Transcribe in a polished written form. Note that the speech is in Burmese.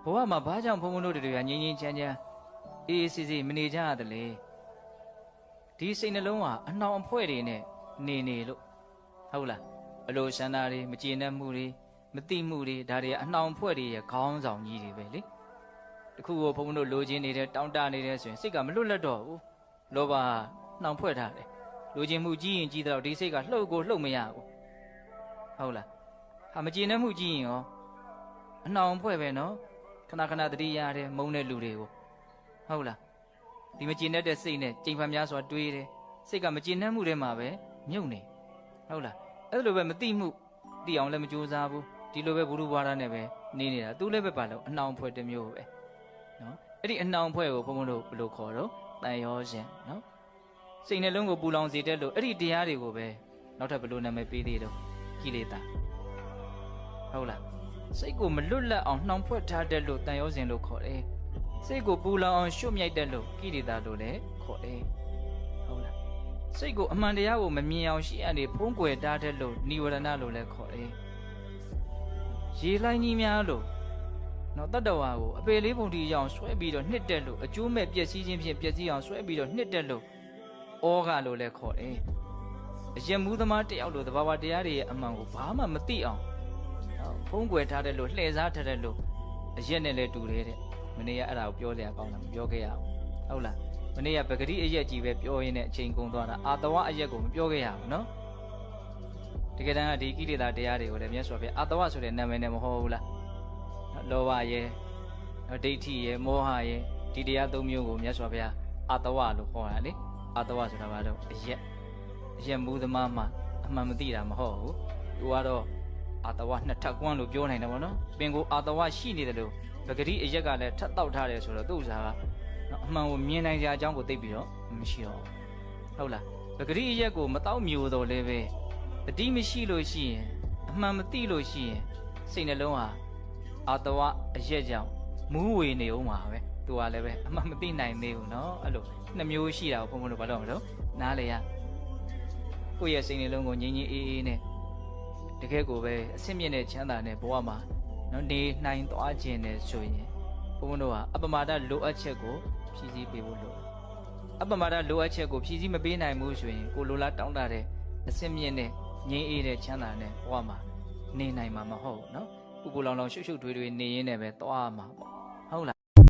ဘဝမှာဘာကြောင့်ဘုံဘုံတို့တွေကငြိမ်းငြိမ်းချမ်းချမ်းအေးအေးဆေးဆေးမနေကြရတယ်လေဒီစိတ်နှလုံးဟာအနှောင်အဖွဲ့တွေနဲ့နေလို့ဟုတ်လားအလိုဆန္ဒတွေမကျေနပ်မှုတွေမတိမှုတွေဒါတွေအနှောင်အဖွဲ့တွေရဲ့ခေါင်းဆောင်ကြီးတွေပဲလေတခုကိုဘုံဘုံတို့လိုချင်နေတဲ့တောင်းတနေတဲ့ဆိုရင်စိတ်ကမလွတ်လပ်တော့ဘူးလောဘနှောင်ဖွဲ့ထားတယ်လိုချင်မှုကြီးရင်ကြီးတော့ဒီစိတ်ကလှုပ်ကိုလှုပ်မရဘူးဟုတ်လားဟာမကျေနပ်မှုကြီးရင်ရောအနှောင်ဖွဲ့ပဲနော်ခဏခဏတတိယရတယ်မုန်းတဲ့လူတွေကိုဟုတ်လားဒီမကျေနပ်တဲ့စိတ်နဲ့ကြိမ်ဖန်များစွာတွေးတယ်စိတ်ကမကျေနပ်မှုတွေမှာပဲမြုပ်နေဟုတ်လားအဲ့လိုပဲမတိမှုတိအောင်လည်းမကြိုးစားဘူးဒီလိုပဲဘုရုဘွားရနဲ့ပဲနေနေတာသူလည်းပဲပါလို့အနှောင်ဖွဲ့တစ်မျိုးပဲနော်အဲ့ဒီအနှောင်ဖွဲ့ကိုဘုံဘုံတို့ဘယ်လိုခေါ်တော့တန်ရောရှင်နော်စိတ်နှလုံးကိုပူလောင်စေတဲ့လို့အဲ့ဒီတရားတွေကိုပဲနောက်ထပ်ဘယ်လိုနာမည်ပေးသေးတော့ကိလေသာဟုတ်လားစိတ်ကိုမလွတ်လပ်အောင်နှောင်ဖွဲ့ထားတဲ့လို့တန်ရောစဉ်လို့ခေါ်တယ်စိတ်ကိုပူလောင်အောင်ရှုမြိုက်တဲ့လို့ကိလေသာလို့လည်းခေါ်တယ်ဟုတ်လားစိတ်ကိုအမှန်တရားကိုမမြင်အောင်ရှေ့ကနေဖုံးကွယ်ထားတဲ့လို့និဝရဏလို့လည်းခေါ်တယ်ရေလိုင်းကြီးများလို့နော်တတ္တဝါကိုအပေလေးပုံတီအောင်ဆွဲပြီးတော့နှစ်တက်လို့အကျိုးမဲ့ပျက်စီးခြင်းဖြင့်ပျက်စီးအောင်ဆွဲပြီးတော့နှစ်တက်လို့ဩဃလို့လည်းခေါ်တယ်အယက်မှုသမားတယောက်လို့သဘာဝတရားတွေရဲ့အမှန်ကိုဘာမှမသိအောင်ဖုံးကွယ်ထားတဲ့လို့လှည့်စားထားတဲ့လို့အရက်နဲ့လည်းတူတယ်တဲ့မနေ့ကအဲ့ဒါကိုပြောရကောင်းလားမပြောခဲ့ရဘူးဟုတ်လားမနေ့ကပဂတိအရက်ကြီးပဲပြောရင်းနဲ့အချိန်ကုန်သွားတာအာတဝအရက်ကိုမပြောခဲ့ရဘူးနော်တကယ်တမ်းကဒီကိလေသာတရားတွေကိုလည်းမြတ်စွာဘုရားအာတဝဆိုတဲ့နာမည်နဲ့မဟုတ်ဘူးလားလောဘရဲ့ဒိဋ္ဌိရဲ့မောဟရဲ့ဒီတရားသုံးမျိုးကိုမြတ်စွာဘုရားအာတဝလို့ခေါ်တာလေအာတဝဆိုတာဘာလို့အရက်မူသမားမှအမှန်မသိတာမဟုတ်ဘူးသူကတော့အာတဝနှစ်ထပ်ကွန်းလို့ပြောနိုင်တယ်ဗောနော်ပင်ကိုအာတဝရှိနေတယ်လို့ပဂတိအရက်ကလည်းထပ်တောက်ထားတယ်ဆိုတော့သူ့ဥစားကအမှန်ကိုမြင်နိုင်ကြအကြောင်းကိုသိပြီးတော့မရှိတော့ဟုတ်လားပဂတိအရက်ကိုမတောက်မျိုးတော့လည်းပဲတတိမရှိလို့ရှိရင်အမှန်မသိလို့ရှိရင်စိတ်နှလုံးဟာအာတဝအရက်ကြောင့်မူးဝေနေအောင်ပါပဲသူကလည်းပဲအမှန်မသိနိုင်သေးဘူးနော်အဲ့လိုနှစ်မျိုးရှိတာကိုဘုံဘုံတို့ဘာလို့မလို့နားလေရကိုယ့်ရဲ့စိတ်နှလုံးကိုငြိမ်းငြိမ်းအေးအေးနဲ့တကယ်ကိုပဲအဆင့်မြင့်တဲ့ချမ်းသာတဲ့ဘဝမှာနော်နေနိုင်သွားခြင်းနဲ့ဆိုရင်ဘုန်းဘုန်းတို့ဟာအပမဒလိုအပ်ချက်ကိုဖြည့်ဆည်းပေးဖို့လိုအပမဒလိုအပ်ချက်ကိုဖြည့်ဆည်းမပေးနိုင်ဘူးဆိုရင်ကိုလိုလားတောင်းတတဲ့အဆင့်မြင့်တဲ့ငြိမ်းအေးတဲ့ချမ်းသာတဲ့ဘဝမှာနေနိုင်မှာမဟုတ်နော်ပူပူလောင်လောင်ရှုပ်ရှုပ်ထွေးထွေးနေရင်းနဲ့ပဲသွားမှာပေါ့